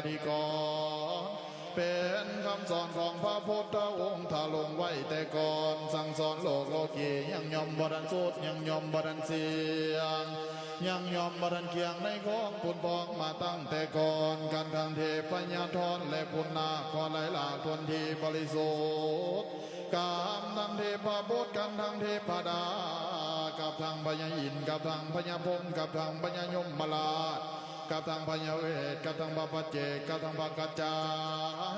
ดีก่อนเป็นคำสอนของพระพุทธองค์ถ้าลงไว้แต่ก่อนสั่งสอนโลกโลกียังยอมบรันสุดยังยอมบรันเสียงยังยอมบรันเคียงในของปุณปองมาตั้งแต่ก่อนการทางเทพญาธรและปุณนาขอไหลหลากทนที่บริสุทธิ์กามทางเทพบุตรกันทางเทพดากับทางพญาอินกับทางพญาพงกับทางพญายมมาลากับทางพญาเวทกับทางบาปเจกับทางบากจาย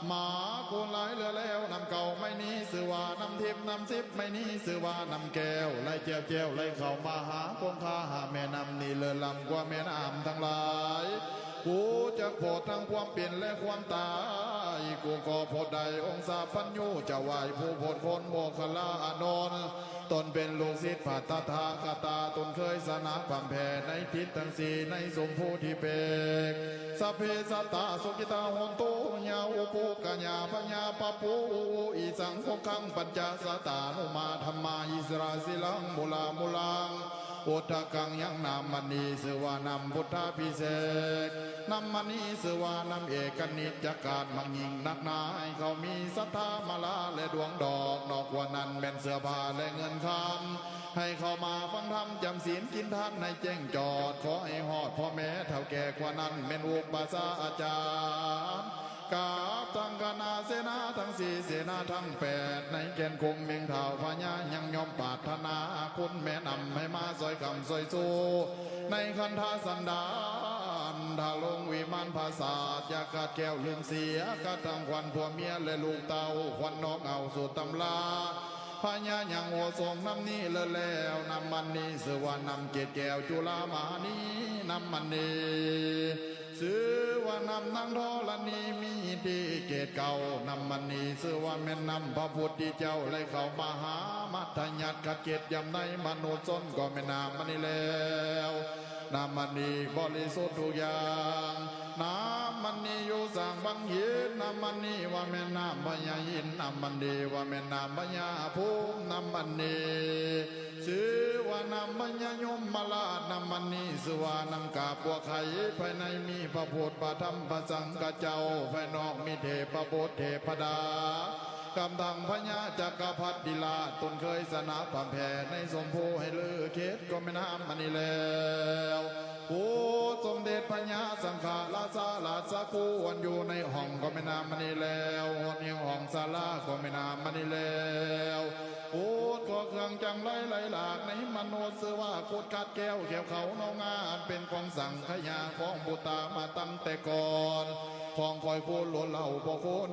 หมาคูณหลายเหลือแล้วนำเก่าไม่นี้สือว่านำทิพย์นำซิบไม่นี้สือว่านำแก้วไล่เจียวเจียวไล่เข้ามาหาคงคาหาแม่นำนี่เลือลำกว่าแม่น้ำทั้งหลายกูจะโปรดทั้งความเปลี่ยนและความตายกูก็โพดใดองศาพัญญูจะไหวผู้โพดคนโมคลาอนนท์ตนเป็นลูกศิษย์พระตถาคตาตนเคยสนาความแผ่ในทิศทั้งสี่ในสมภูที่เปกสัพเพสัตตาสุกิตาหนตุญาอุปุกัญญาพญาปปูอีสังคขังปัญจสตานุมาธรรมาอิสราสิลังมุลามุลังพุทธกังยังนามมณีสือว่านำพุทธพิเศษนำมณีสือว่านำเอกนิจจการมังยิงนักหนาให้เขามีศรัทธามาลาและดวงดอกนอกว่านั้นเป็นเสื้อผ้าและเงินคำให้เขามาฟังธรรมจำศีลกินทานในแจ้งจอดขอให้หอดพ่อแม่เท่าแก่กว่านั้นเป็นอุปสาอาจารย์กาบทั้งคณะเสนาทั้งสี่เสนาทั้งแปดในแกนคงเมียงเท่าพญายังยอมปรารถนาคุณแม่นำให้มาซอยคำซอยสู้ในคันธาสันดานถ้าลงวิมานภาษาอยากาดแก้วลืมเสียกาทางควันผัวเมียและลูกเต่าควันนอกเอาสู่ตำลาพญายังหัวทรงน้ำนี้เลยแล้วน้ำมันนี้สือว่านำเกศแก้วจุฬามานีน้ำมันนี้สือว่านำนางทอลนีมีดีเกศเก่านำมันนี้สือว่าแม่นำพระพุทธเจ้าเลยเข้ามาหามัทยัดกัดเกศยำในมนุษย์ส้นก็ไม่นามมันนี้แล้วน้ำมันนี้บริสุทธิ์ทุกอย่างน้ำมันนี้อยู่สั่งบังยินน้ำมันนี้ว่าแม่น้ำพญายินน้ำมันนี้ว่าแม่น้ำพญาภูมิน้ำมันนี้ชื่อว่าน้ำพญายมมาลาดน้ำมันนี้สือว่าน้ำกาบบัวไข่ภายในมีพระพุทธพระธรรมพระสังฆเจ้าภายนอกมีเทพบุตรเทพดากำทังพญาจักรพรรดิลาตนเคยสนาความแผ่ในสมภูให้เลือเขตก็ไม่น้ำมันนี่แล้วผู้สมเด็จพญาสังฆราชาราชกูวันอยู่ในห้องก็ไม่น้ำมันนี่แล้วหดยังห้องศาลาก็ไม่น้ำมันนี่แล้วพูดก็เครื่องจังไรไหลหลากในมโนสือว่าพูดกัดแก้วเขียวเขาเนางานเป็นของสั่งขยาของบุตามาตั้งแต่ก่อนของคอยพูดหลวนเหล่าบอกคน